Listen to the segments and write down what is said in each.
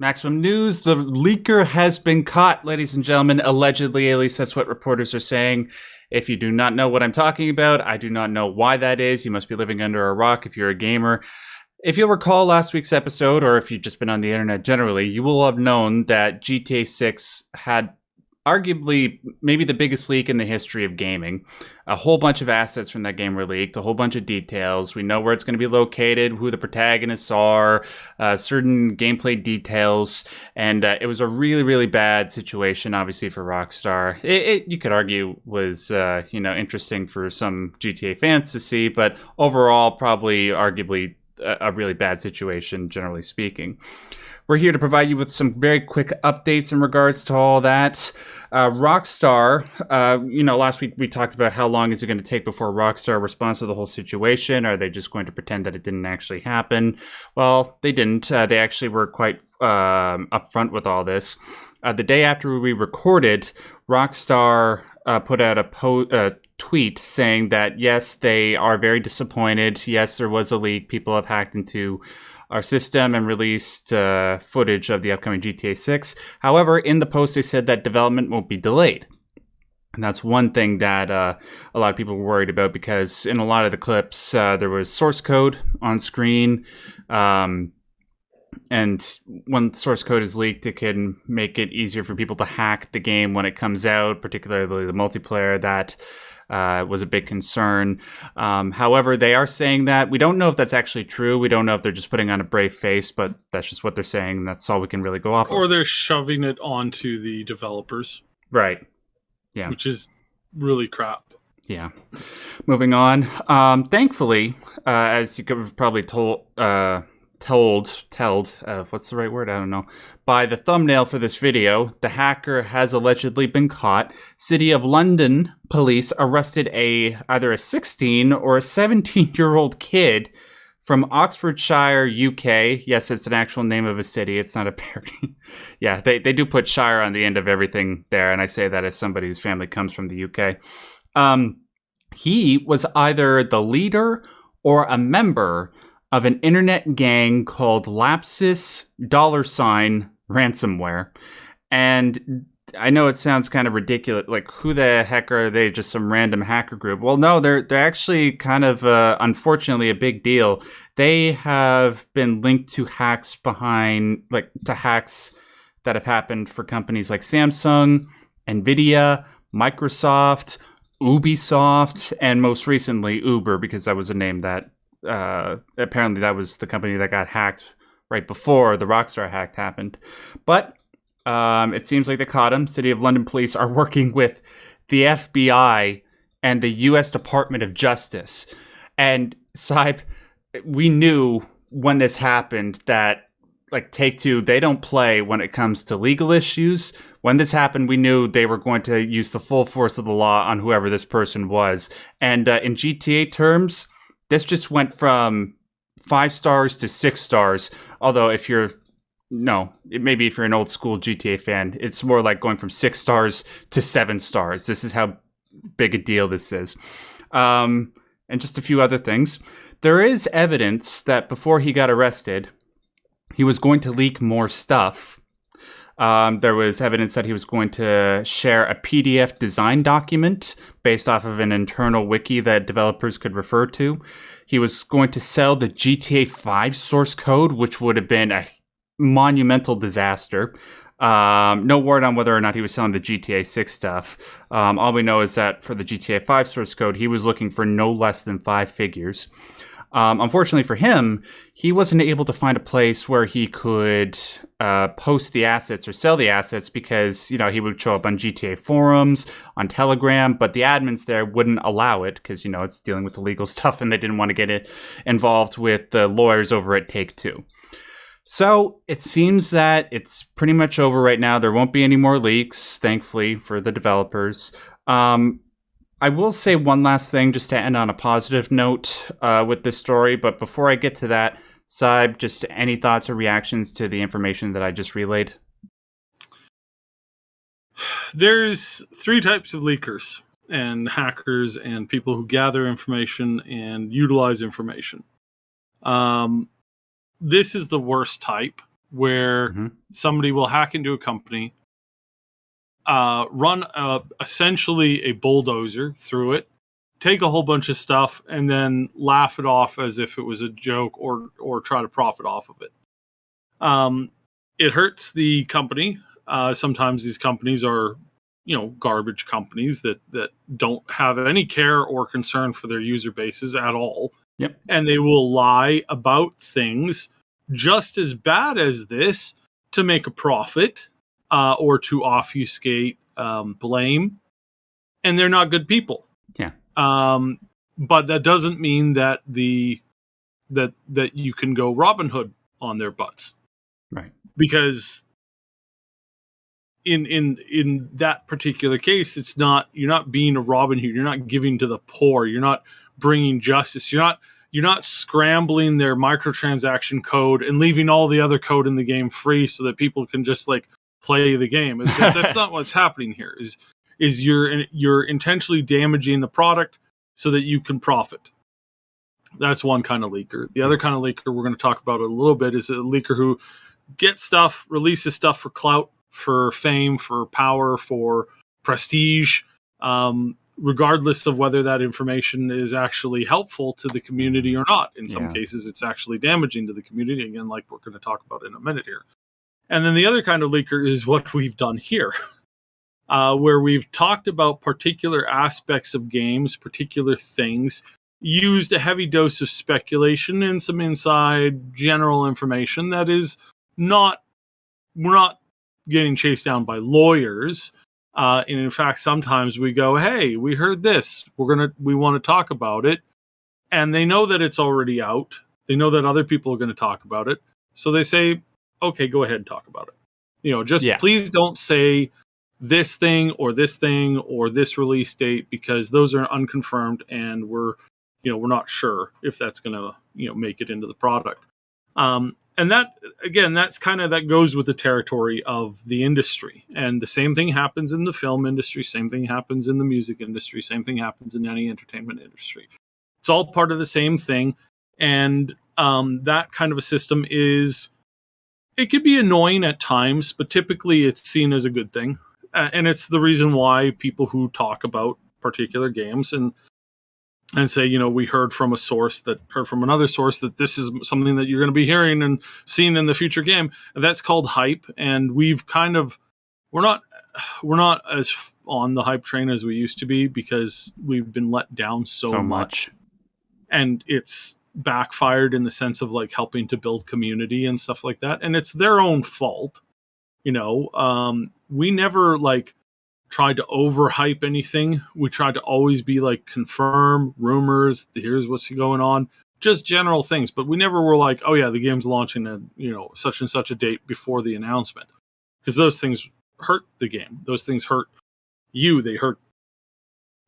Maximum news, the leaker has been caught, ladies and gentlemen. Allegedly, at least that's what reporters are saying. If you do not know what I'm talking about, I do not know why that is. You must be living under a rock if you're a gamer. If you'll recall last week's episode, or if you've just been on the internet generally, you will have known that GTA 6 had arguably maybe the biggest leak in the history of gaming. A whole bunch of assets from that game were leaked, a whole bunch of details. We know where it's going to be located, who the protagonists are, certain gameplay details, and it was a really, really bad situation, obviously, for Rockstar. It you could argue was interesting for some GTA fans to see, but overall, probably arguably a really bad situation, generally speaking. We're here to provide you with some very quick updates in regards to all that. Rockstar, last week we talked about how long is it going to take before Rockstar responds to the whole situation. Are they just going to pretend that it didn't actually happen? Well, they didn't. They actually were quite upfront with all this. The day after we recorded, Rockstar put out a tweet saying that, yes, they are very disappointed. Yes, there was a leak. People have hacked into our system and released footage of the upcoming GTA 6. However, in the post, they said that development won't be delayed. And that's one thing that a lot of people were worried about, because in a lot of the clips, there was source code on screen. And when source code is leaked, it can make it easier for people to hack the game when it comes out, particularly the multiplayer. That was a big concern. However, they are saying that. We don't know if that's actually true. We don't know if they're just putting on a brave face, but that's just what they're saying. And that's all we can really go off of. Or they're shoving it onto the developers. Right. Yeah. Which is really crap. Yeah. Moving on. Thankfully, as you could have probably told, what's the right word? I don't know. By the thumbnail for this video, the hacker has allegedly been caught. City of London police arrested either a 16 or a 17-year-old kid from Oxfordshire, UK. Yes, it's an actual name of a city. It's not a parody. Yeah, they do put shire on the end of everything there, and I say that as somebody whose family comes from the UK. He was either the leader or a member of an internet gang called Lapsus $sign ransomware. And I know it sounds kind of ridiculous, like, who the heck are they? Just some random hacker group? Well, no, they're actually kind of, unfortunately, a big deal. They have been linked to hacks that have happened for companies like Samsung, Nvidia, Microsoft, Ubisoft, and most recently Uber, because that was a name that apparently that was the company that got hacked right before the Rockstar hack happened. But it seems like they caught him. City of London police are working with the FBI and the U.S. Department of Justice. And Sybe, we knew when this happened that, like, Take-Two, they don't play when it comes to legal issues. When this happened, we knew they were going to use the full force of the law on whoever this person was. And in GTA terms, this just went from 5 stars to 6 stars. Although if you're an old school GTA fan, it's more like going from 6 stars to 7 stars. This is how big a deal this is. And just a few other things. There is evidence that before he got arrested, he was going to leak more stuff. There was evidence that he was going to share a PDF design document based off of an internal wiki that developers could refer to. He was going to sell the GTA 5 source code, which would have been a monumental disaster. No word on whether or not he was selling the GTA 6 stuff. All we know is that for the GTA 5 source code, he was looking for no less than 5 figures. Unfortunately for him, he wasn't able to find a place where he could post the assets or sell the assets, because, he would show up on GTA forums, on Telegram, but the admins there wouldn't allow it because, it's dealing with illegal stuff and they didn't want to get it involved with the lawyers over at Take-Two. So it seems that it's pretty much over right now. There won't be any more leaks, thankfully, for the developers. I will say one last thing just to end on a positive note with this story. But before I get to that, Sybe, just any thoughts or reactions to the information that I just relayed? There's 3 types of leakers and hackers and people who gather information and utilize information. This is the worst type where somebody will hack into a company, run essentially a bulldozer through it, take a whole bunch of stuff, and then laugh it off as if it was a joke or try to profit off of it. It hurts the company. Sometimes these companies are, garbage companies that don't have any care or concern for their user bases at all. Yep. And they will lie about things just as bad as this to make a profit, or to obfuscate blame. And they're not good people. Yeah. But that doesn't mean that that you can go Robin Hood on their butts. Right. Because in that particular case, you're not being a Robin Hood. You're not giving to the poor. You're not bringing justice. You're not scrambling their microtransaction code and leaving all the other code in the game free so that people can just play the game. That's not what's happening here. Is you're intentionally damaging the product so that you can profit. That's one kind of leaker. The other kind of leaker we're going to talk about a little bit is a leaker who gets stuff, releases stuff for clout, for fame, for power, for prestige, regardless of whether that information is actually helpful to the community or not. In some cases, it's actually damaging to the community, again, like we're going to talk about in a minute here. And then the other kind of leaker is what we've done here, where we've talked about particular aspects of games, particular things, used a heavy dose of speculation and some inside general information that is we're not getting chased down by lawyers. And in fact, sometimes we go, hey, we heard this. We want to talk about it. And they know that it's already out. They know that other people are going to talk about it. So they say, okay, go ahead and talk about it. Please don't say this thing or this release date, because those are unconfirmed and we're not sure if that's going to, make it into the product. And that, again, that goes with the territory of the industry. And the same thing happens in the film industry. Same thing happens in the music industry. Same thing happens in any entertainment industry. It's all part of the same thing. And that kind of a system it could be annoying at times, but typically it's seen as a good thing. And it's the reason why people who talk about particular games and say, we heard from another source that this is something that you're going to be hearing and seeing in the future game. That's called hype. And we're not as on the hype train as we used to be, because we've been let down so much. And it's backfired in the sense of helping to build community and stuff like that. And it's their own fault. We never tried to overhype anything. We tried to always be confirm rumors. Here's what's going on, just general things. But we never were oh yeah, the game's launching at such and such a date before the announcement, because those things hurt the game. Those things hurt you. They hurt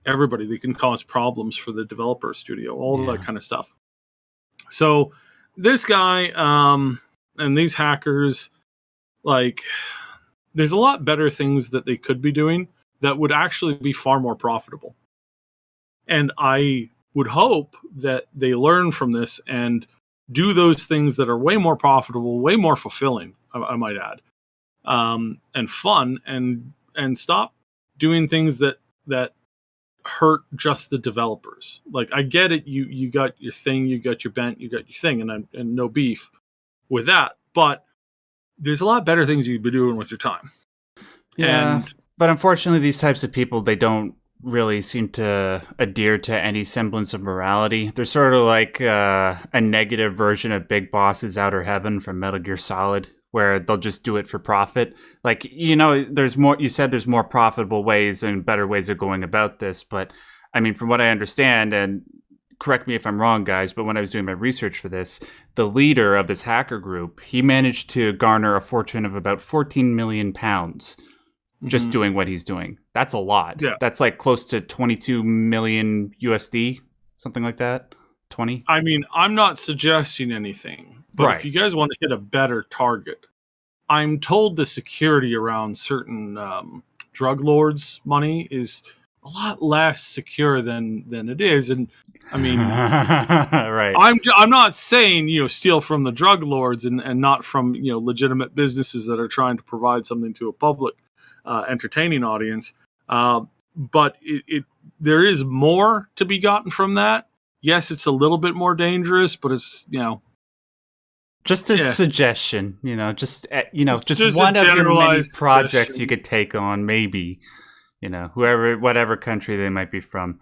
everybody. They can cause problems for the developer studio, all that kind of stuff. So this guy and these hackers, there's a lot better things that they could be doing that would actually be far more profitable. And I would hope that they learn from this and do those things that are way more profitable, way more fulfilling, I might add, and fun, and stop doing things that hurt just the developers. I get it. You got your thing, you got your bent, you got your thing, and no beef with that. But there's a lot better things you'd be doing with your time. Yeah, but unfortunately, these types of people, they don't really seem to adhere to any semblance of morality. They're sort of like a negative version of Big Boss's Outer Heaven from Metal Gear Solid, where they'll just do it for profit. There's more. You said there's more profitable ways and better ways of going about this, but I mean, from what I understand, and correct me if I'm wrong, guys, but when I was doing my research for this, the leader of this hacker group, he managed to garner a fortune of about 14 million pounds just doing what he's doing. That's a lot. Yeah. That's close to 22 million USD, something like that. 20. I mean, I'm not suggesting anything, but if you guys want to hit a better target, I'm told the security around certain drug lords' money is a lot less secure than it is. And I mean, Right. I'm not saying, steal from the drug lords and not from, legitimate businesses that are trying to provide something to a public entertaining audience. But there is more to be gotten from that. Yes, it's a little bit more dangerous, but it's, just a suggestion, just one of your many projects you could take on, maybe, whatever country they might be from.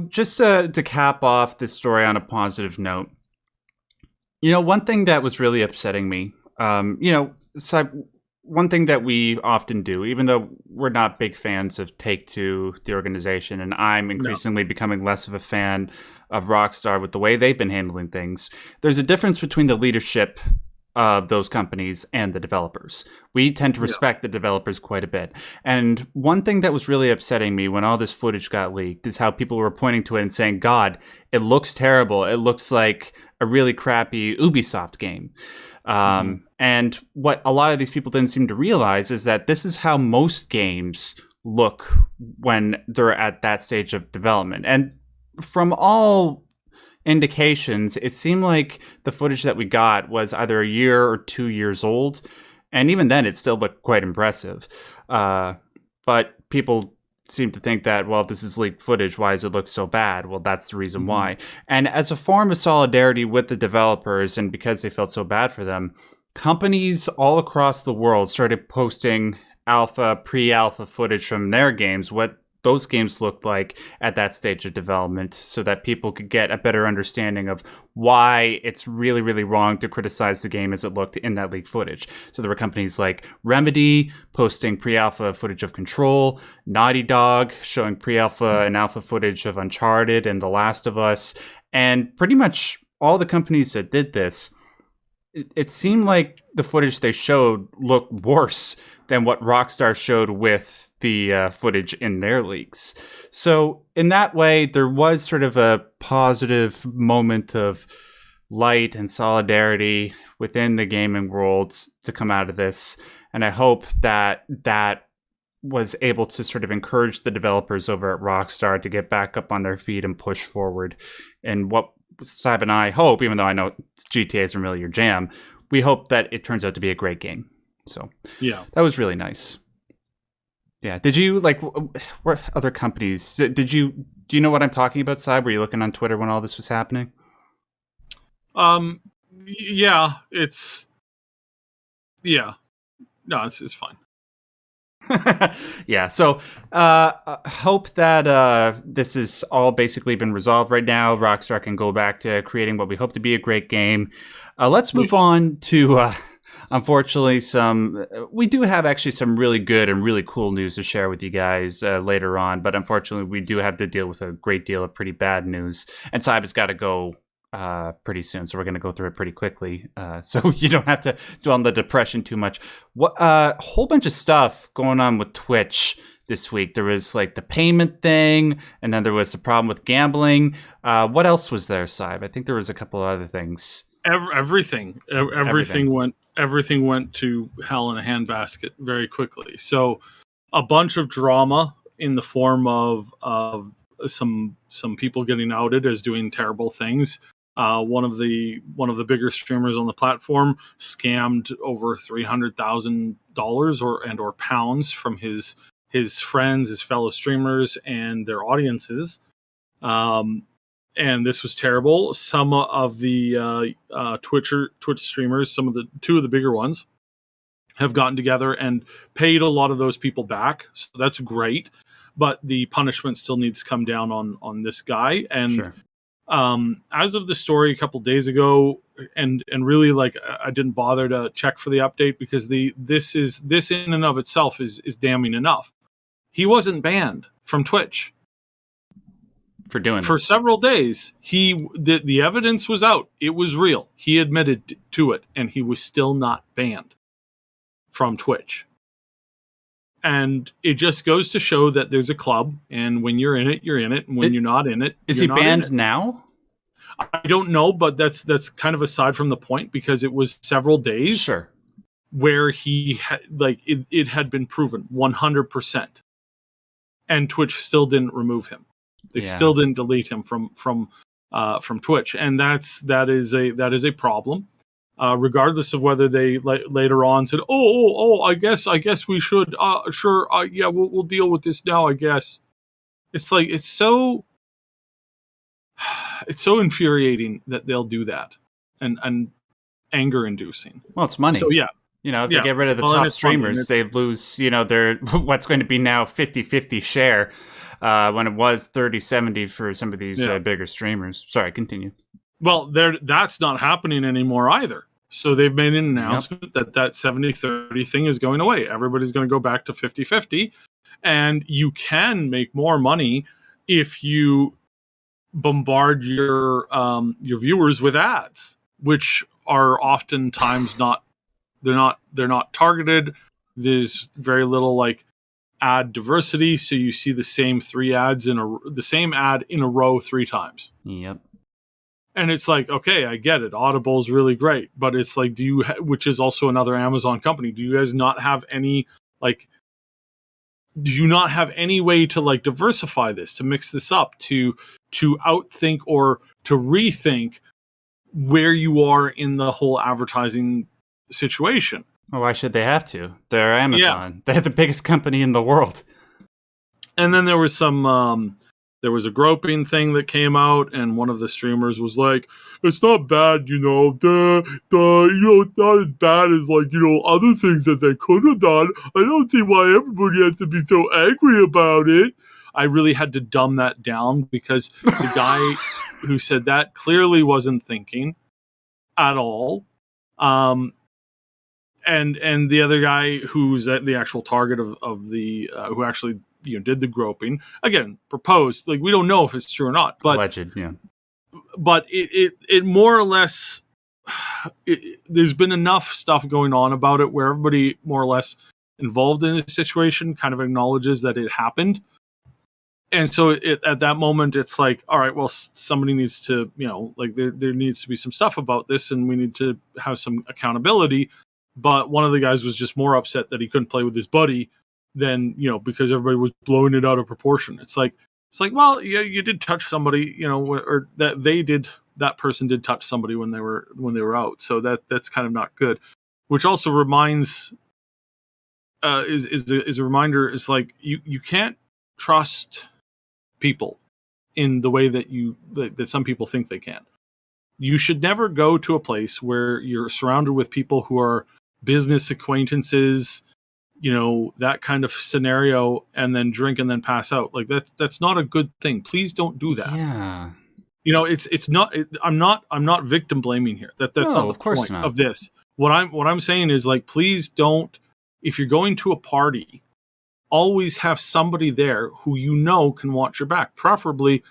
Just to cap off this story on a positive note, one thing that was really upsetting me, one thing that we often do, even though we're not big fans of Take-Two, the organization, and I'm increasingly becoming less of a fan of Rockstar with the way they've been handling things, there's a difference between the leadership of those companies and the developers. We tend to respect the developers quite a bit. And one thing that was really upsetting me when all this footage got leaked is how people were pointing to it and saying, God, it looks terrible. It looks like a really crappy Ubisoft game. And what a lot of these people didn't seem to realize is that this is how most games look when they're at that stage of development. And from all indications, it seemed like the footage that we got was either a year or 2 years old. And even then, it still looked quite impressive. But people seem to think that, well, if this is leaked footage, why does it look so bad? Well, that's the reason why. And as a form of solidarity with the developers, and because they felt so bad for them, companies all across the world started posting pre-alpha footage from their games, what those games looked like at that stage of development, so that people could get a better understanding of why it's really, really wrong to criticize the game as it looked in that leaked footage. So there were companies like Remedy posting pre-alpha footage of Control, Naughty Dog showing pre-alpha and alpha footage of Uncharted and The Last of Us, and pretty much all the companies that did this, it seemed like the footage they showed looked worse than what Rockstar showed with the footage in their leaks. So in that way, there was sort of a positive moment of light and solidarity within the gaming world to come out of this. And I hope that that was able to sort of encourage the developers over at Rockstar to get back up on their feet and push forward. And what Sab and I hope, even though I know GTA isn't really your jam, we hope that it turns out to be a great game. So yeah, that was really nice. Yeah. Did you what other companies do you know what I'm talking about, Sab? Were you looking on Twitter when all this was happening? Yeah, it's fine. Yeah, so hope that this is all basically been resolved right now. Rockstar can go back to creating what we hope to be a great game. Let's move on to unfortunately we do have actually some really good and really cool news to share with you guys later on, but unfortunately we do have to deal with a great deal of pretty bad news, and Simon's got to go pretty soon, so we're going to go through it pretty quickly, so you don't have to dwell on the depression too much. What a whole bunch of stuff going on with Twitch this week. There was like the payment thing, and then there was the problem with gambling. What else was there, Saib? I think there was a couple of other things. Everything went to hell in a handbasket very quickly. So a bunch of drama in the form of some people getting outed as doing terrible things. One of the bigger streamers on the platform scammed over $300,000 or pounds from his friends, his fellow streamers, and their audiences. And this was terrible. Some of the Twitch streamers, two of the bigger ones, have gotten together and paid a lot of those people back. So that's great. But the punishment still needs to come down on this guy. And sure. As of the story a couple days ago, and really, I didn't bother to check for the update because this in and of itself is damning enough. He wasn't banned from Twitch for several days. The evidence was out. It was real. He admitted to it, and he was still not banned from Twitch. And it just goes to show that there's a club, and when you're in it, you're in it, and when you're not in it, is he banned now? I don't know, but that's kind of aside from the point, because it was several days sure. where he had it had been proven 100%. and Twitch still didn't remove him. They still didn't delete him from Twitch, and that is a problem. Regardless of whether they later on said, I guess we should, sure, yeah, we'll deal with this now, I guess. It's like, it's so infuriating that they'll do that, and anger inducing. Well, it's money. So yeah, if they get rid of the top streamers, they lose, their what's going to be now 50-50 share, when it was 30-70 for some of these bigger streamers. Sorry, continue. Well, that's not happening anymore either. So they've made an announcement that 70-30 thing is going away. Everybody's going to go back to 50-50, and you can make more money if you bombard your viewers with ads, which are oftentimes they're not targeted. There's very little like ad diversity, so you see the same ad in a row 3 times. Yep. And it's like, okay, I get it. Audible's really great, but it's like, which is also another Amazon company. Do you guys not have any do you not have any way to like diversify this, to mix this up, to outthink or to rethink where you are in the whole advertising situation? Well, why should they have to? They're Amazon. Yeah. They're the biggest company in the world. And then there was a groping thing that came out, and one of the streamers was like, "It's not bad, it's not as bad as other things that they could have done. I don't see why everybody has to be so angry about it." I really had to dumb that down because the guy who said that clearly wasn't thinking at all. And the other guy who's the actual target of the who actually did the groping, again, proposed, like, we don't know if it's true or not, but alleged, yeah. But it more or less, there's been enough stuff going on about it where everybody more or less involved in the situation kind of acknowledges that it happened. And so at that moment, it's like, all right, well, somebody needs to, there needs to be some stuff about this, and we need to have some accountability. But one of the guys was just more upset that he couldn't play with his buddy than, because everybody was blowing it out of proportion. It's like, well, yeah, you did touch somebody, or that person did touch somebody when they were out. So that's kind of not good. Which also reminds, is a reminder, is like, you can't trust people in the way that some people think they can. You should never go to a place where you're surrounded with people who are business acquaintances, that kind of scenario, and then drink and then pass out. Like that's not a good thing. Please don't do that. Yeah. It's not. I'm not victim blaming here. That's not the point of this. What I'm saying is, like, please don't. If you're going to a party, always have somebody there who can watch your back. Preferably,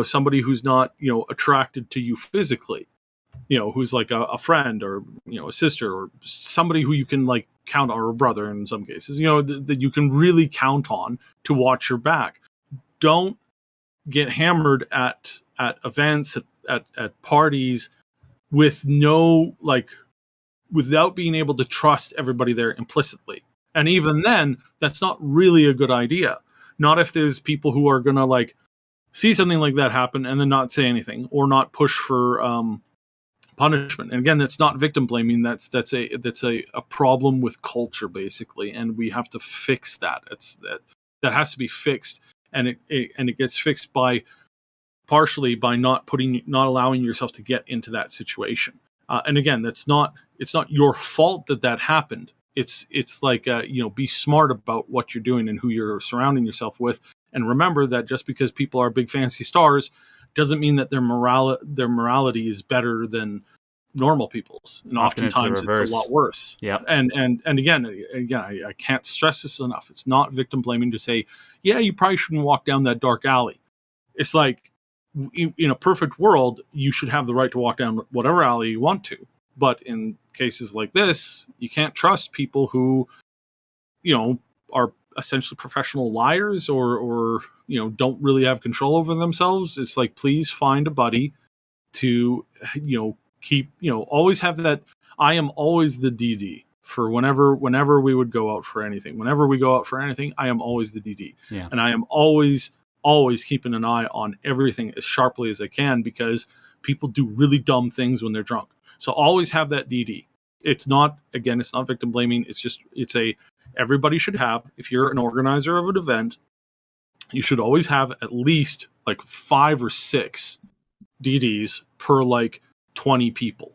somebody who's not attracted to you physically. Who's like a friend or a sister or somebody who you can like count on, or a brother in some cases. That you can really count on to watch your back. Don't get hammered at events, at parties with without being able to trust everybody there implicitly. And even then, that's not really a good idea. Not if there's people who are going to see something like that happen and then not say anything or not push for punishment. And again, that's not victim blaming. That's a problem with culture, basically, and we have to fix that. That has to be fixed, and it gets fixed partially by not allowing yourself to get into that situation. And again, it's not your fault that happened. It's like be smart about what you're doing and who you're surrounding yourself with, and remember that just because people are big fancy stars doesn't mean that their morality is better than normal people's, and oftentimes it's a lot worse. Yeah. And again, I can't stress this enough. It's not victim blaming to say, yeah, you probably shouldn't walk down that dark alley. It's like, in a perfect world, you should have the right to walk down whatever alley you want to. But in cases like this, you can't trust people who, are essentially professional liars or don't really have control over themselves. It's like, please find a buddy to, keep, always have that. I am always the DD for whenever we would go out for anything. Whenever we go out for anything, I am always the DD. Yeah. And I am always keeping an eye on everything as sharply as I can, because people do really dumb things when they're drunk. So always have that DD. It's not victim blaming. Everybody should have, if you're an organizer of an event, you should always have at least like 5 or 6 DDs per like 20 people,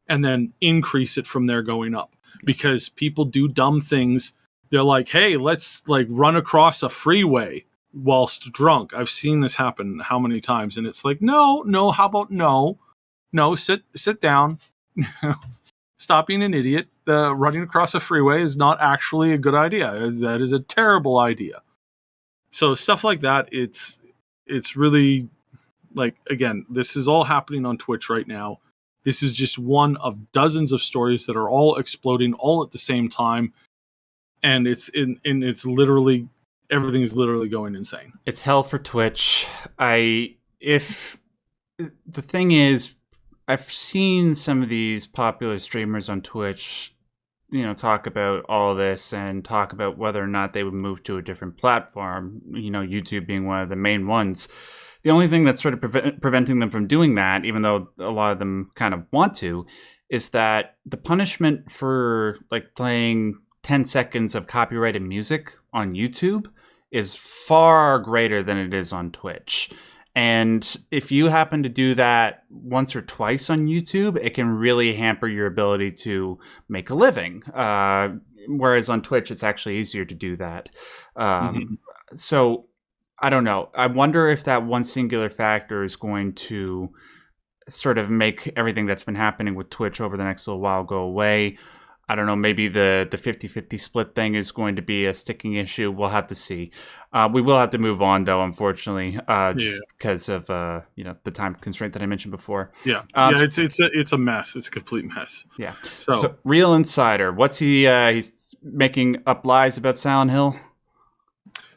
and then increase it from there going up, because people do dumb things. They're like, hey, let's like run across a freeway whilst drunk. I've seen this happen how many times, and it's like, no, how about no, sit down. Stop being an idiot. Running across a freeway is not actually a good idea. That is a terrible idea. So stuff like that, it's really, like, again, this is all happening on Twitch right now. This is just one of dozens of stories that are all exploding all at the same time, and it's literally, everything's literally going insane. It's hell for Twitch. If the thing is, I've seen some of these popular streamers on Twitch, talk about all this and talk about whether or not they would move to a different platform, YouTube being one of the main ones. The only thing that's sort of preventing them from doing that, even though a lot of them kind of want to, is that the punishment for like playing 10 seconds of copyrighted music on YouTube is far greater than it is on Twitch. And if you happen to do that once or twice on YouTube, it can really hamper your ability to make a living. Whereas on Twitch, it's actually easier to do that. So I don't know. I wonder if that one singular factor is going to sort of make everything that's been happening with Twitch over the next little while go away. I don't know, maybe the 50-50 split thing is going to be a sticking issue. We'll have to see. We will have to move on, though, unfortunately, just because of the time constraint that I mentioned before. Yeah, it's a mess. It's a complete mess. Yeah. So Real Insider, what's he's making up lies about Silent Hill?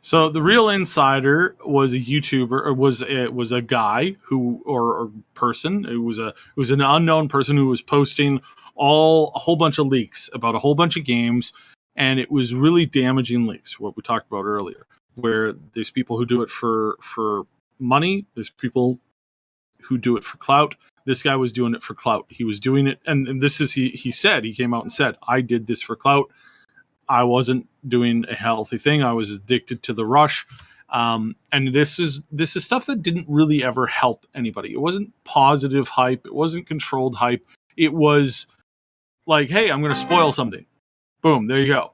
So the Real Insider was a YouTuber, or was a guy who, or person. It was an unknown person who was posting a whole bunch of leaks about a whole bunch of games, and it was really damaging leaks, what we talked about earlier, where there's people who do it for money, there's people who do it for clout. This guy was doing it for clout. He was doing it, and this is, he came out and said, I did this for clout. I wasn't doing a healthy thing. I was addicted to the rush. And this is stuff that didn't really ever help anybody. It wasn't positive hype. It wasn't controlled hype. It was like, hey, I'm going to spoil something. Boom, there you go.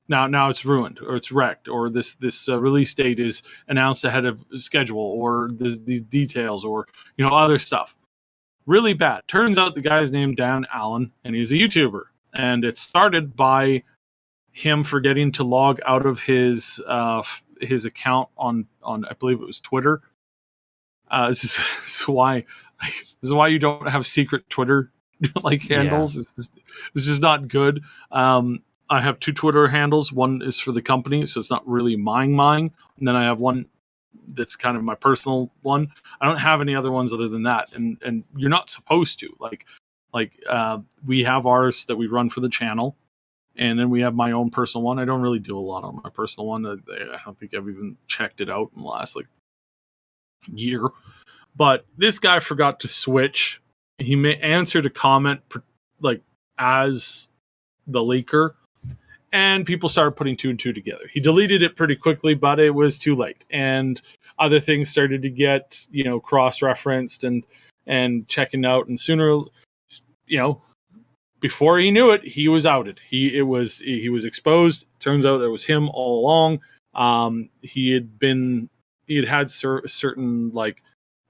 Now it's ruined, or it's wrecked, or this release date is announced ahead of schedule, or these details, or other stuff. Really bad. Turns out the guy's named Dan Allen, and he's a YouTuber. And it started by him forgetting to log out of his account on I believe it was Twitter. This is why you don't have secret Twitter handles. Yeah. This is not good. I have 2 Twitter handles. One is for the company, so it's not really mine. And then I have one that's kind of my personal one. I don't have any other ones other than that. And you're not supposed to. We have ours that we run for the channel, and then we have my own personal one. I don't really do a lot on my personal one. I don't think I've even checked it out in the last year. But this guy forgot to switch. He answered a comment as the leaker, and people started putting 2 and 2 together. He deleted it pretty quickly, but it was too late, and other things started to get cross-referenced and checking out, and sooner before he knew it, he was outed. He was exposed. Turns out it was him all along. He had had certain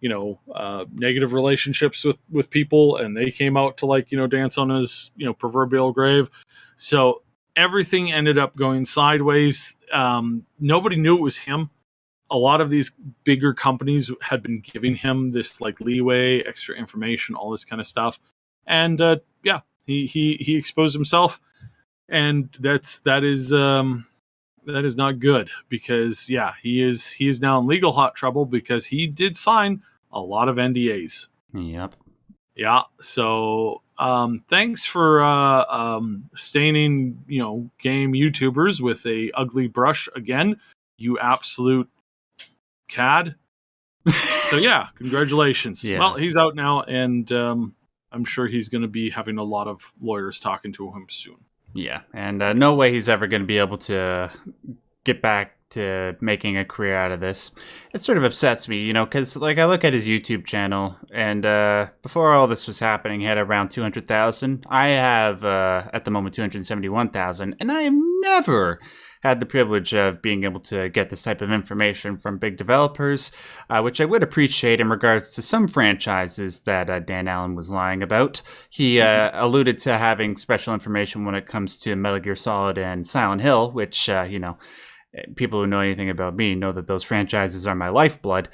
negative relationships with people, and they came out to dance on his proverbial grave. So everything ended up going sideways. Nobody knew it was him. A lot of these bigger companies had been giving him this leeway, extra information, all this kind of stuff, and he exposed himself, and that is not good, because he is now in legal hot trouble because he did sign a lot of NDAs. Yep. Yeah. So Thanks for staining, game YouTubers with a ugly brush again, you absolute cad. So yeah, congratulations. Yeah. Well, he's out now, and I'm sure he's going to be having a lot of lawyers talking to him soon. Yeah, and no way he's ever going to be able to get back to making a career out of this. It sort of upsets me, because I look at his YouTube channel, and before all this was happening, he had around 200,000. I have at the moment 271,000, and I have never had the privilege of being able to get this type of information from big developers, which I would appreciate in regards to some franchises that Dan Allen was lying about. He alluded to having special information when it comes to Metal Gear Solid and Silent Hill, which, people who know anything about me know that those franchises are my lifeblood.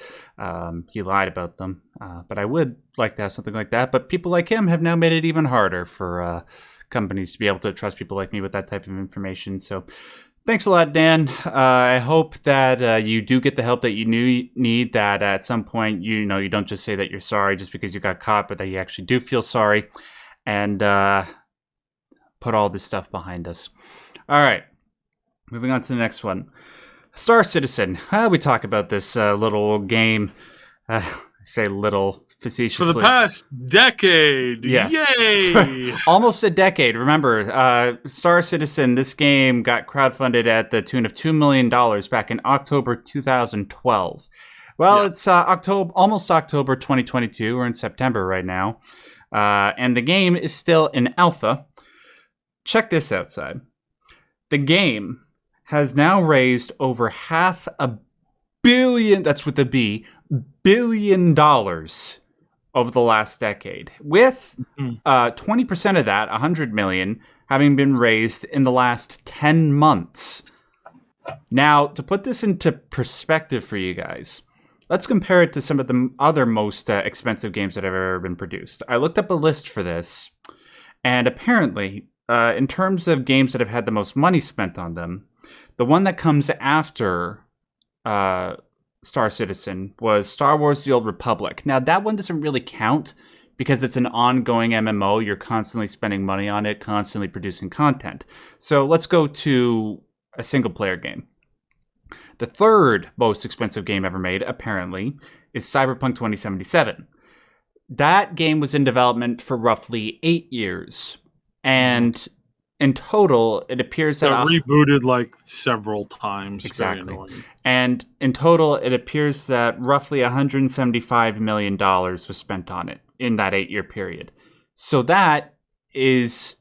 He lied about them, but I would like to have something like that. But people like him have now made it even harder for companies to be able to trust people like me with that type of information. So thanks a lot, Dan. I hope that you do get the help that you need, that at some point, you don't just say that you're sorry just because you got caught, but that you actually do feel sorry, and put all this stuff behind us. All right. Moving on to the next one. Star Citizen. We talk about this little game. I say little facetiously. For the past decade. Yes. Yay! Almost a decade. Remember, Star Citizen, this game got crowdfunded at the tune of $2 million back in October 2012. Well, It's almost October 2022. We're in September right now. And the game is still in alpha. Check this out, Side. The game has now raised over $500 million, that's with a B, $billion over the last decade, with 20% of that, $100 million, having been raised in the last 10 months. Now, to put this into perspective for you guys, let's compare it to some of the other most expensive games that have ever been produced. I looked up a list for this, and apparently, in terms of games that have had the most money spent on them, the one that comes after Star Citizen was Star Wars The Old Republic. Now, that one doesn't really count because it's an ongoing MMO. You're constantly spending money on it, constantly producing content. So let's go to a single-player game. The third most expensive game ever made, apparently, is Cyberpunk 2077. That game was in development for roughly 8 years. And in total, it appears that rebooted like several times. Exactly. And in total, it appears that roughly $175 million was spent on it in that 8-year period. So that is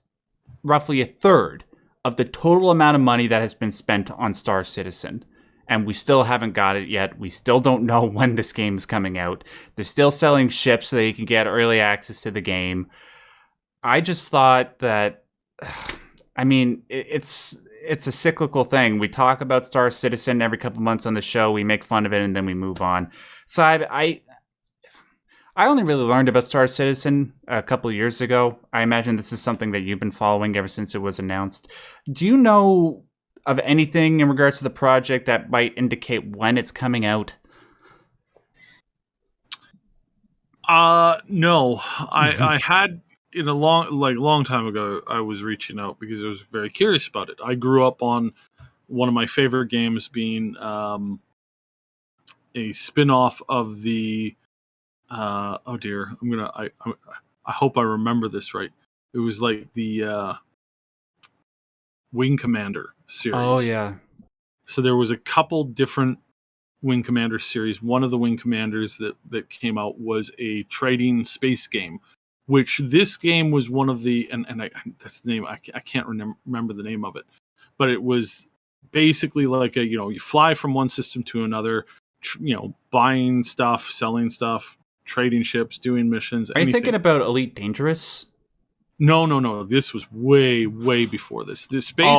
roughly a third of the total amount of money that has been spent on Star Citizen. And we still haven't got it yet. We still don't know when this game is coming out. They're still selling ships so that you can get early access to the game. I just thought that, it's a cyclical thing. We talk about Star Citizen every couple months on the show. We make fun of it and then we move on. So I only really learned about Star Citizen a couple of years ago. I imagine this is something that you've been following ever since it was announced. Do you know of anything in regards to the project that might indicate when it's coming out? No. I had... In a long time ago, I was reaching out because I was very curious about it. I grew up on one of my favorite games being a spin-off of the oh dear, I hope I remember this right. It was like the Wing Commander series. Oh yeah. So there was a couple different Wing Commander series. One of the Wing Commanders that came out was a trading space game, which this game was one of the, and that's the name, I can't remember the name of it, but it was basically like you fly from one system to another, buying stuff, selling stuff, trading ships, doing missions. Are you thinking about Elite Dangerous? No. This was way, way before this. The space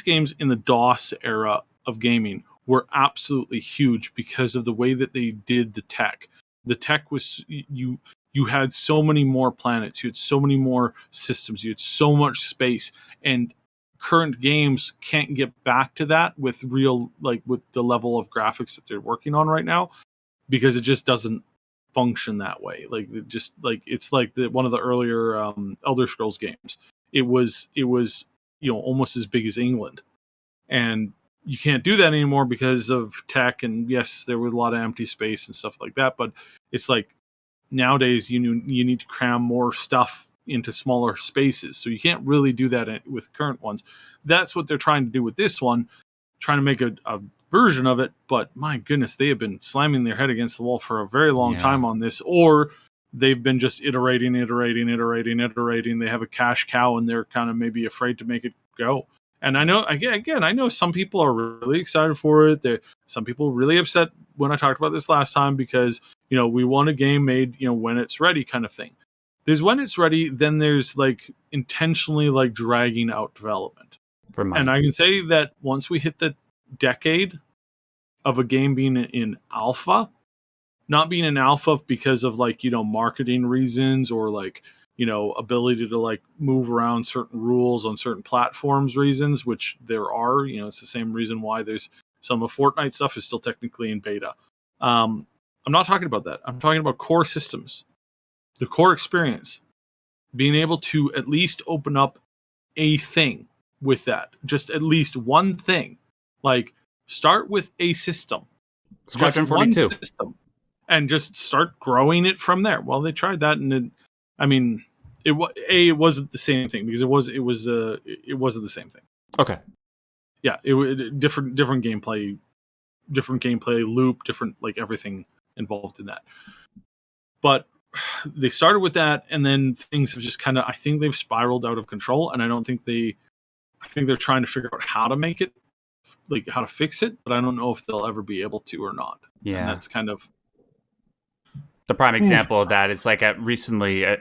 games in the DOS era of gaming were absolutely huge because of the way that they did the tech. The tech was, you had so many more planets, you had so many more systems, you had so much space, and current games can't get back to that with with the level of graphics that they're working on right now, because it just doesn't function that way. Like just like it's like one of the earlier Elder Scrolls games. It was almost as big as England, and you can't do that anymore because of tech. And yes, there was a lot of empty space and stuff like that. But it's like nowadays you need to cram more stuff into smaller spaces, so you can't really do that with current ones. That's what they're trying to do with this one, trying to make a version of it. But my goodness, they have been slamming their head against the wall for a very long time on this, or they've been just iterating. They have a cash cow and they're kind of maybe afraid to make it go. And I know, again, I know some people are really excited for it. Some people really upset when I talked about this last time because, we want a game made, when it's ready kind of thing. There's when it's ready, then there's like intentionally like dragging out development. And I can say that once we hit the decade of a game being in alpha, not being in alpha because of like, marketing reasons or like, ability to like move around certain rules on certain platforms reasons, which there are, it's the same reason why there's some of Fortnite stuff is still technically in beta. I'm not talking about that. I'm talking about core systems, the core experience, being able to at least open up a thing with that, just at least one thing, like start with a system, just one system, and just start growing it from there. Well, they tried that, and it wasn't the same thing because it wasn't the same thing. Okay. Yeah, it different gameplay loop, different like everything involved in that. But they started with that, and then things have just kind of, I think they've spiraled out of control, and I think they're trying to figure out how to make it, like how to fix it, but I don't know if they'll ever be able to or not. Yeah, and that's kind of the prime example of that is like recently, I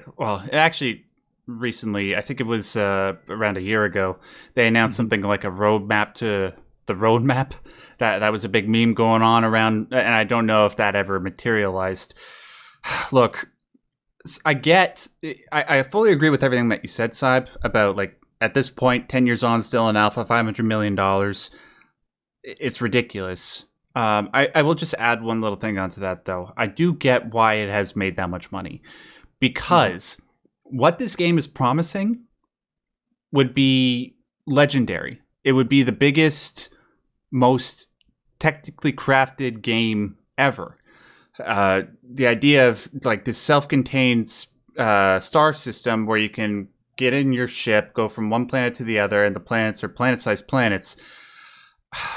think it was around a year ago, they announced something like a roadmap to the roadmap. That was a big meme going on around, and I don't know if that ever materialized. Look, I fully agree with everything that you said, Syb, about like at this point, 10 years on, still in alpha, $500 million. It's ridiculous. I will just add one little thing onto that, though. I do get why it has made that much money. Because what this game is promising would be legendary. It would be the biggest, most technically crafted game ever. The idea of like this self-contained star system where you can get in your ship, go from one planet to the other, and the planets are planet-sized planets.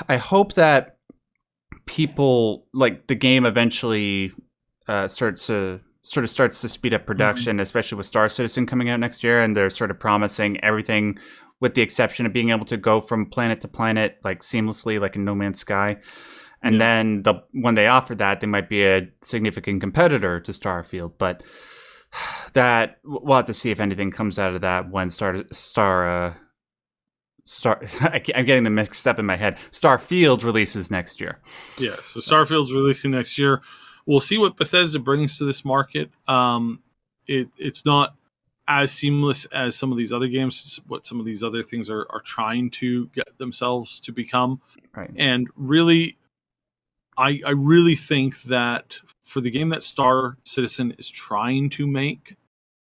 I hope that people like the game eventually starts to speed up production, especially with Star Citizen coming out next year, and they're sort of promising everything with the exception of being able to go from planet to planet like seamlessly, like in No Man's Sky. And then when they offer that, they might be a significant competitor to Starfield, but that we'll have to see if anything comes out of that when I'm getting them mixed up in my head. Starfield releases next year. Yeah, so Starfield's releasing next year. We'll see what Bethesda brings to this market. It's not as seamless as some of these other games. It's what some of these other things are trying to get themselves to become. Right. And really, I really think that for the game that Star Citizen is trying to make,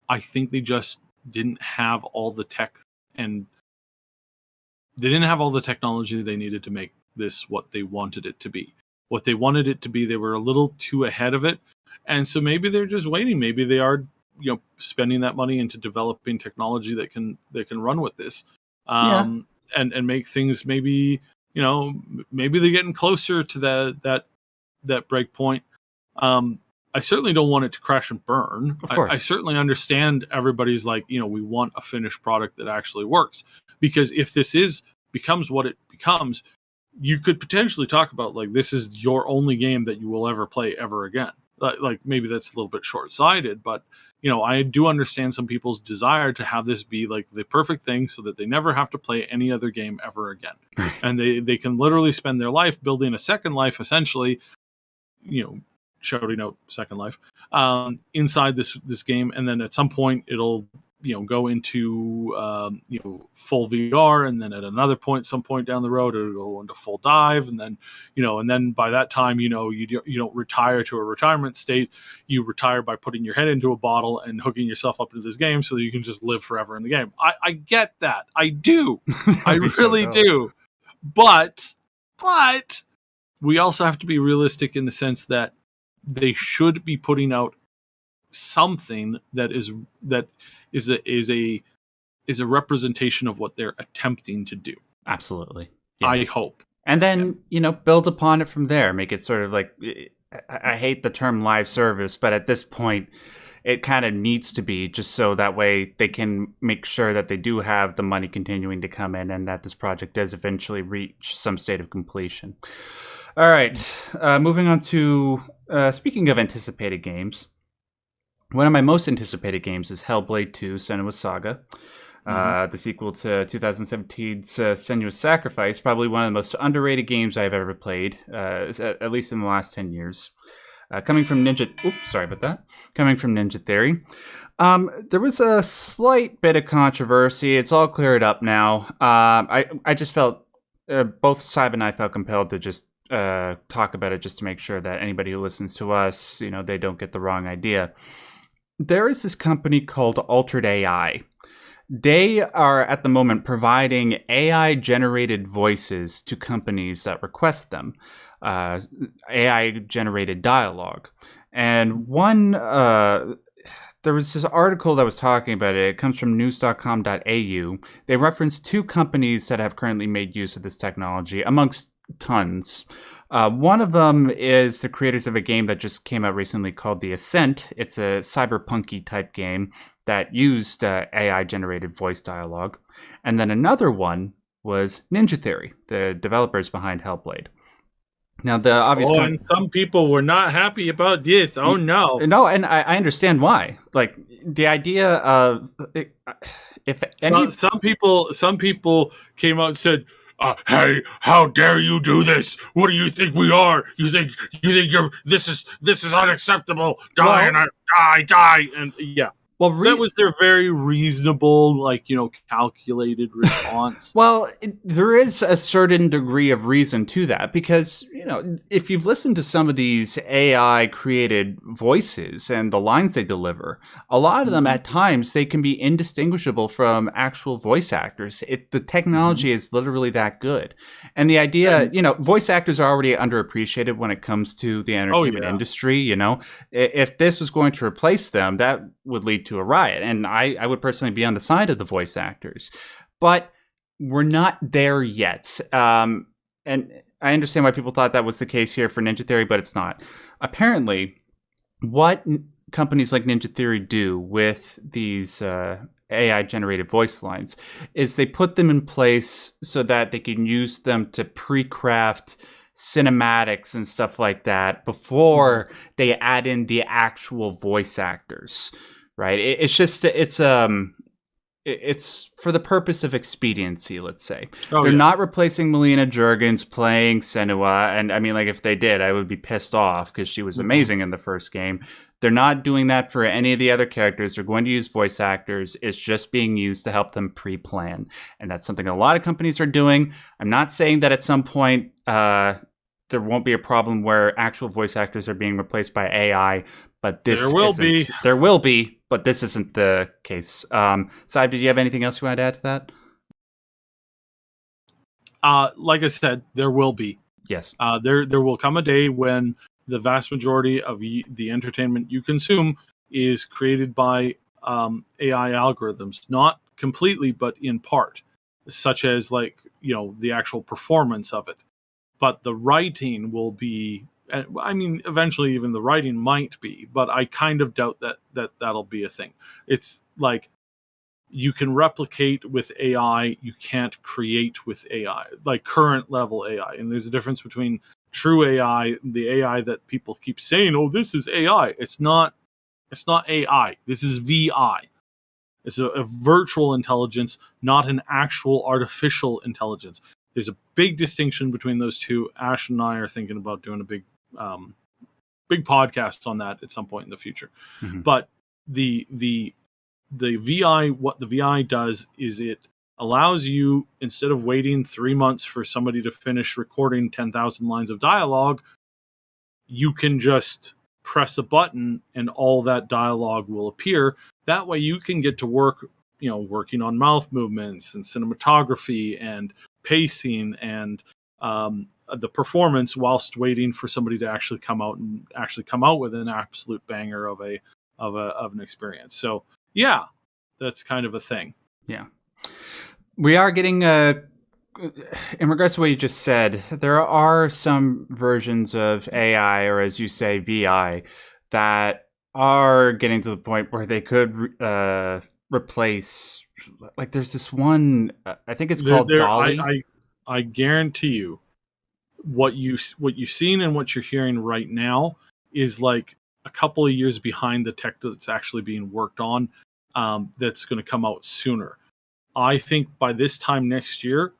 I think they just didn't have all the tech and they didn't have all the technology they needed to make this what they wanted it to be. What they wanted it to be, they were a little too ahead of it. And so maybe they're just waiting. Maybe they are, spending that money into developing technology that can run with this. And make things maybe, maybe they're getting closer to that break point. I certainly don't want it to crash and burn. Of course. I certainly understand everybody's like, we want a finished product that actually works. Because if this becomes what it becomes, you could potentially talk about like this is your only game that you will ever play ever again. Like maybe that's a little bit short-sighted, but I do understand some people's desire to have this be like the perfect thing so that they never have to play any other game ever again. And they can literally spend their life building a second life, essentially, shouting out Second Life inside this game, and then at some point it'll go into full VR, and then at another point, some point down the road, it'll go into full dive, and then by that time, you don't retire to a retirement state. You retire by putting your head into a bottle and hooking yourself up into this game so that you can just live forever in the game. I get that. I do. I really do. But we also have to be realistic in the sense that they should be putting out something that is a representation of what they're attempting to do. Absolutely. Yeah. I hope. And then, build upon it from there. Make it sort of like, I hate the term live service, but at this point, it kind of needs to be, just so that way they can make sure that they do have the money continuing to come in and that this project does eventually reach some state of completion. All right. Moving on to, speaking of anticipated games, one of my most anticipated games is Hellblade 2: Senua's Saga. The sequel to 2017's Senua's Sacrifice, probably one of the most underrated games I've ever played, at least in the last 10 years. Coming from Ninja Theory. There was a slight bit of controversy. It's all cleared up now. I just felt, both Syb and I felt compelled to just talk about it, just to make sure that anybody who listens to us, they don't get the wrong idea. There is this company called Altered AI. They are at the moment providing AI-generated voices to companies that request them, AI-generated dialogue. And there was this article that was talking about it. It comes from news.com.au. They reference 2 companies that have currently made use of this technology, amongst tons. One of them is the creators of a game that just came out recently called The Ascent. It's a cyberpunky type game that used AI-generated voice dialogue. And then another one was Ninja Theory, the developers behind Hellblade. Now, the obvious... and some people were not happy about this. Oh, no. No, and I understand why. Like, the idea of... Some people came out and said, hey, how dare you do this? What do you think we are? You think this is unacceptable. Die. And yeah. Well, that was their very reasonable, calculated response. Well, there is a certain degree of reason to that, because, if you've listened to some of these AI created voices and the lines they deliver, a lot of them at times, they can be indistinguishable from actual voice actors. The technology is literally that good. And the idea, voice actors are already underappreciated when it comes to the entertainment industry. If this was going to replace them, that would lead to a riot. And I would personally be on the side of the voice actors. But we're not there yet. And I understand why people thought that was the case here for Ninja Theory, but it's not. Apparently, what companies like Ninja Theory do with these AI-generated voice lines is they put them in place so that they can use them to pre-craft cinematics and stuff like that before they add in the actual voice actors, right? It's for the purpose of expediency, let's say. They're not replacing Melina Juergens playing Senua. And I mean, if they did, I would be pissed off because she was amazing in the first game. They're not doing that for any of the other characters. They're going to use voice actors. It's just being used to help them pre-plan. And that's something a lot of companies are doing. I'm not saying that at some point there won't be a problem where actual voice actors are being replaced by AI, but there will be, but this isn't the case. Syb, did you have anything else you wanted to add to that? Like I said, there will be. Yes. There will come a day when the vast majority of the entertainment you consume is created by AI algorithms, not completely, but in part, such as the actual performance of it. But the writing will be, I mean, eventually even the writing might be, but I kind of doubt that'll be a thing. It's like you can replicate with AI, you can't create with AI, like current level AI. And there's a difference between true AI, the AI that people keep saying, oh, this is AI. It's not AI. This is VI. It's a virtual intelligence, not an actual artificial intelligence. There's a big distinction between those two. Ash and I are thinking about doing a big podcast on that at some point in the future. But the the VI, what the VI does is it allows you, instead of waiting 3 months for somebody to finish recording 10,000 lines of dialogue, you can just press a button and all that dialogue will appear. That way you can get to work, working on mouth movements and cinematography and pacing and the performance, whilst waiting for somebody to actually come out with an absolute banger of an experience. So yeah, that's kind of a thing. Yeah. We are getting in regards to what you just said, there are some versions of AI, or as you say, VI, that are getting to the point where they could replace. Like, there's this one, I think it's called Dolly. I guarantee you, what you've seen and what you're hearing right now is like a couple of years behind the tech that's actually being worked on. That's going to come out sooner. I think by this time next year,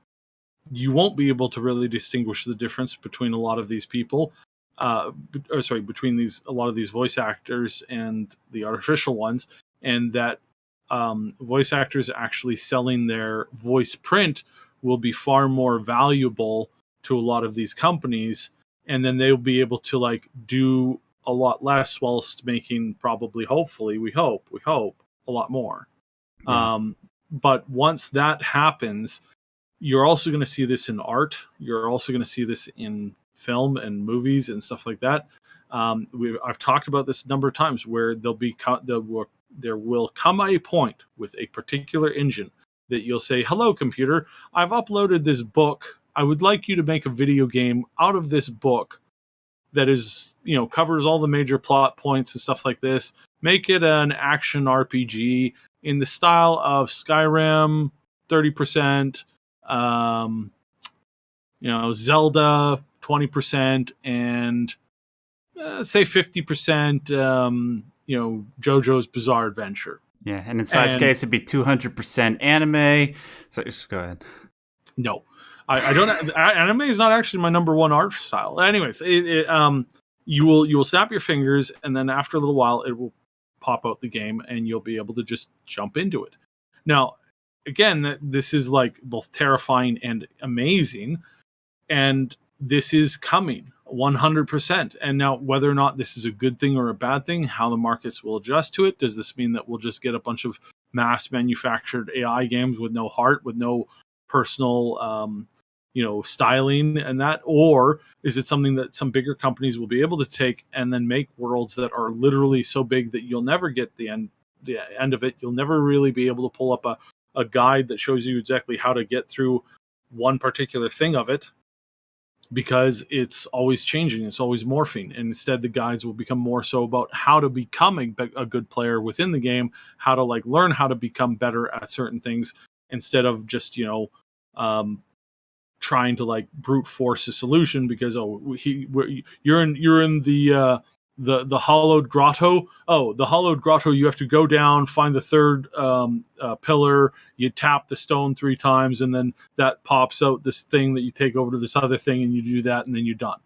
you won't be able to really distinguish the difference between a lot of these people, between a lot of these voice actors and the artificial ones, and that voice actors actually selling their voice print will be far more valuable to a lot of these companies, and then they'll be able to like do a lot less whilst making probably, hopefully, we hope a lot more. Yeah. But once that happens, you're also going to see this in art. You're also going to see this in film and movies and stuff like that. I've talked about this a number of times where there will come a point with a particular engine that you'll say, "Hello, computer, I've uploaded this book. I would like you to make a video game out of this book that is, covers all the major plot points and stuff like this. Make it an action RPG in the style of Skyrim, 30%, Zelda, 20%, and say 50%, JoJo's Bizarre Adventure." Yeah, and in Saib's case, it'd be 200% anime. So just go ahead. No, I don't. Anime is not actually my number one art style. Anyways, you will snap your fingers, and then after a little while, it will pop out the game, and you'll be able to just jump into it. Now, again, this is like both terrifying and amazing, and this is coming 100%. And now, whether or not this is a good thing or a bad thing, how the markets will adjust to it, does this mean that we'll just get a bunch of mass manufactured AI games with no heart, with no personal, styling and that? Or is it something that some bigger companies will be able to take and then make worlds that are literally so big that you'll never get the end of it? You'll never really be able to pull up a guide that shows you exactly how to get through one particular thing of it, because it's always changing, it's always morphing, and instead the guides will become more so about how to become a good player within the game, how to like learn how to become better at certain things, instead of just trying to like brute force a solution because you're in the hollowed grotto. Oh, the hollowed grotto, you have to go down, find the third pillar, you tap the stone 3 times, and then that pops out this thing that you take over to this other thing, and you do that, and then you're done.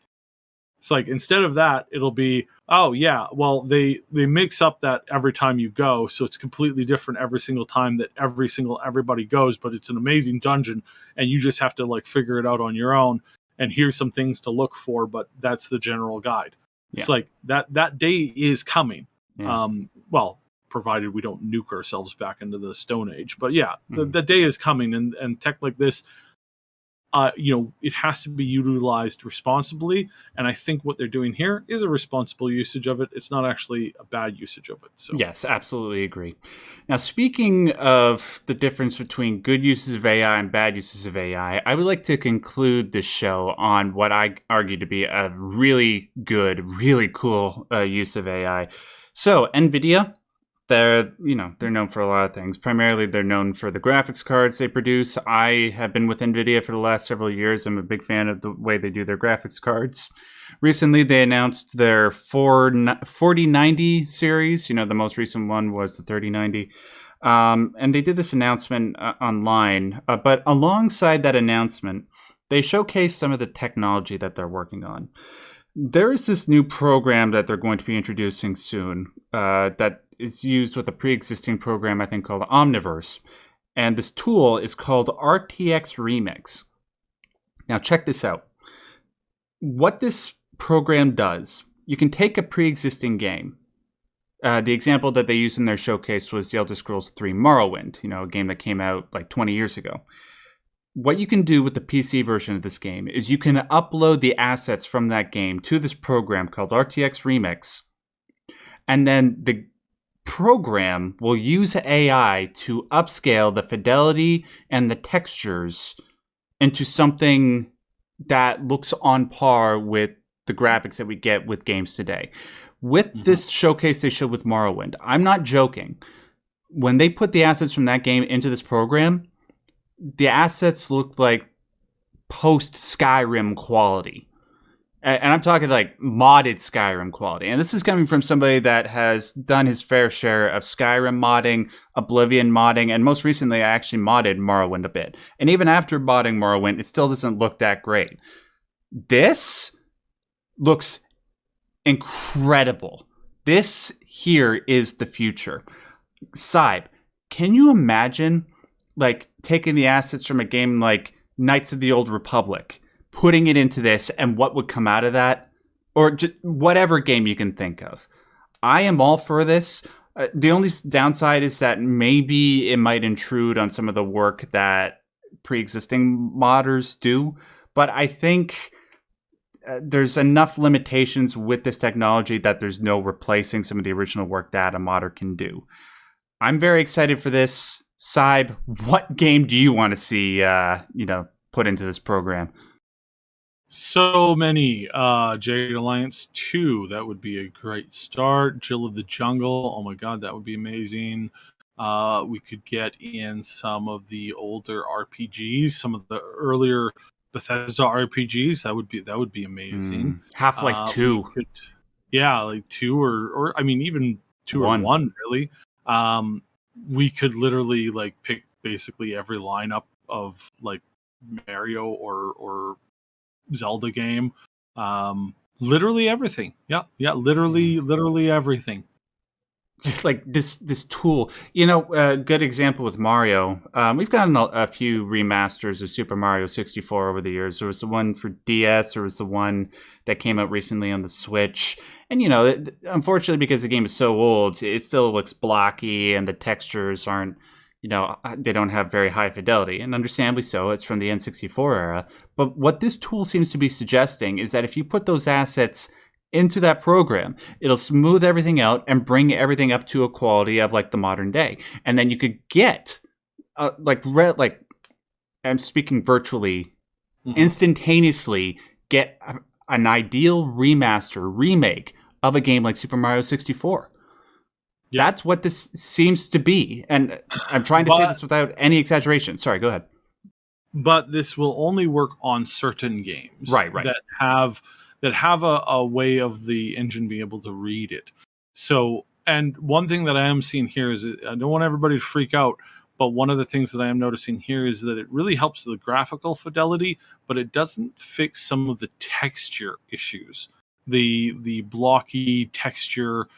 It's like, instead of that, it'll be, oh yeah, well, they mix up that every time you go, so it's completely different every single time that everybody goes, but it's an amazing dungeon, and you just have to like figure it out on your own, and here's some things to look for, but that's the general guide. It's like that day is coming. Yeah. Well, provided we don't nuke ourselves back into the Stone Age. But yeah, the day is coming, and tech like this, it has to be utilized responsibly. And I think what they're doing here is a responsible usage of it. It's not actually a bad usage of it. So yes, absolutely agree. Now, speaking of the difference between good uses of AI and bad uses of AI, I would like to conclude this show on what I argue to be a really good, really cool use of AI. So, NVIDIA. They're known for a lot of things. Primarily, they're known for the graphics cards they produce. I have been with NVIDIA for the last several years. I'm a big fan of the way they do their graphics cards. Recently, they announced their 4090 series. The most recent one was the 3090. And they did this announcement online. But alongside that announcement, they showcased some of the technology that they're working on. There is this new program that they're going to be introducing soon that is used with a pre-existing program, I think, called Omniverse. And this tool is called RTX Remix. Now, check this out. What this program does, you can take a pre-existing game. The example that they used in their showcase was the Elder Scrolls 3 Morrowind, a game that came out like 20 years ago. What you can do with the PC version of this game is you can upload the assets from that game to this program called RTX Remix, and then the program will use AI to upscale the fidelity and the textures into something that looks on par with the graphics that we get with games today. With this showcase they showed with Morrowind, I'm not joking. When they put the assets from that game into this program, the assets looked like post-Skyrim quality. And I'm talking like modded Skyrim quality. And this is coming from somebody that has done his fair share of Skyrim modding, Oblivion modding, and most recently I actually modded Morrowind a bit. And even after modding Morrowind, it still doesn't look that great. This looks incredible. This here is the future. Syb, can you imagine like taking the assets from a game like Knights of the Old Republic, putting it into this, and what would come out of that? Or just whatever game you can think of. I am all for this. The only downside is that maybe it might intrude on some of the work that pre-existing modders do. But I think there's enough limitations with this technology that there's no replacing some of the original work that a modder can do. I'm very excited for this. Syb, what game do you want to see, put into this program? So many. Jade Alliance 2, that would be a great start. Jill of the Jungle, oh my god, that would be amazing. We could get in some of the older RPGs, some of the earlier Bethesda RPGs. That would be amazing. Half-Life 2. Like 2 or I mean even 2 or 1 really. We could literally like pick basically every lineup of like Mario or Zelda game. Literally everything. Literally everything. Like this tool, a good example with Mario. We've gotten a few remasters of Super Mario 64 over the years. There was the one for DS. There was the one that came out recently on the Switch. And, unfortunately, because the game is so old, it still looks blocky and the textures aren't, they don't have very high fidelity. And understandably so, it's from the N64 era. But what this tool seems to be suggesting is that if you put those assets into that program, it'll smooth everything out and bring everything up to a quality of like the modern day. And then you could get I'm speaking virtually, instantaneously get an ideal remake of a game like Super Mario 64. Yeah. That's what this seems to be. And I'm trying to say this without any exaggeration. Sorry, go ahead. But this will only work on certain games. Right. That have a way of the engine being able to read it. So, and one thing that I am seeing here is, I don't want everybody to freak out, but one of the things that I am noticing here is that it really helps the graphical fidelity, but it doesn't fix some of the texture issues. The blocky texture,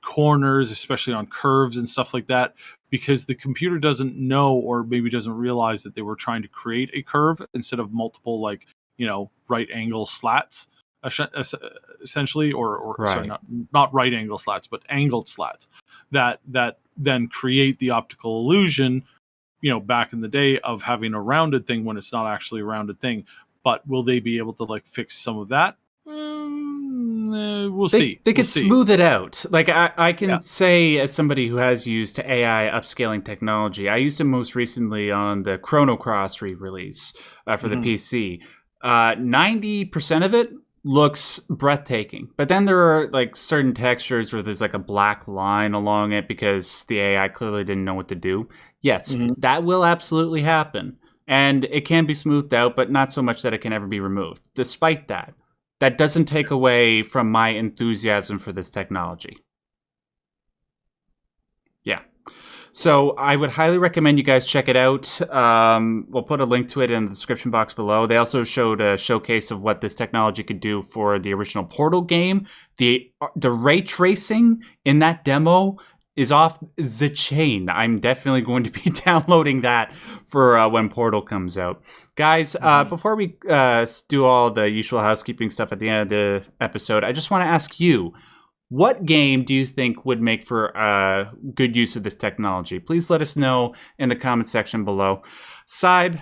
corners, especially on curves and stuff like that, because the computer doesn't know, or maybe doesn't realize that they were trying to create a curve instead of multiple, right angle slats, essentially, or right. Sorry, not right angle slats, but angled slats that then create the optical illusion, back in the day of having a rounded thing when it's not actually a rounded thing. But will they be able to fix some of that? We'll see. They could smooth it out. I can say, as somebody who has used AI upscaling technology, I used it most recently on the Chrono Cross re-release for the PC. 90% of it looks breathtaking, but then there are certain textures where there's a black line along it because the AI clearly didn't know what to do. Yes, that will absolutely happen, and it can be smoothed out, but not so much that it can ever be removed. Despite that, that doesn't take away from my enthusiasm for this technology. Yeah. So I would highly recommend you guys check it out. We'll put a link to it in the description box below. They also showed a showcase of what this technology could do for the original Portal game. The ray tracing in that demo is off the chain. I'm definitely going to be downloading that for when Portal comes out. Guys, before we do all the usual housekeeping stuff at the end of the episode, I just want to ask you, what game do you think would make for good use of this technology? Please let us know in the comment section below. Syb,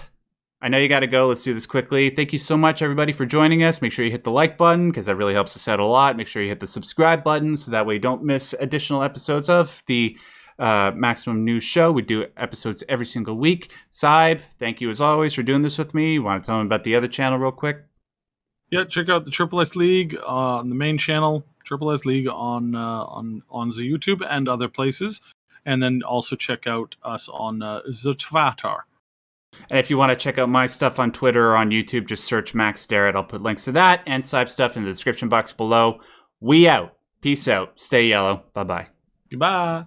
I know you got to go. Let's do this quickly. Thank you so much, everybody, for joining us. Make sure you hit the like button because that really helps us out a lot. Make sure you hit the subscribe button so that way you don't miss additional episodes of the Maximum News Show. We do episodes every single week. Syb, thank you as always for doing this with me. You want to tell them about the other channel real quick? Yeah, check out the Triple S League on the main channel, Triple S League on the YouTube and other places, and then also check out us on the Twitter. And if you want to check out my stuff on Twitter or on YouTube, just search Max Derrat. I'll put links to that and Syb stuff in the description box below. We out. Peace out. Stay yellow. Bye-bye. Goodbye.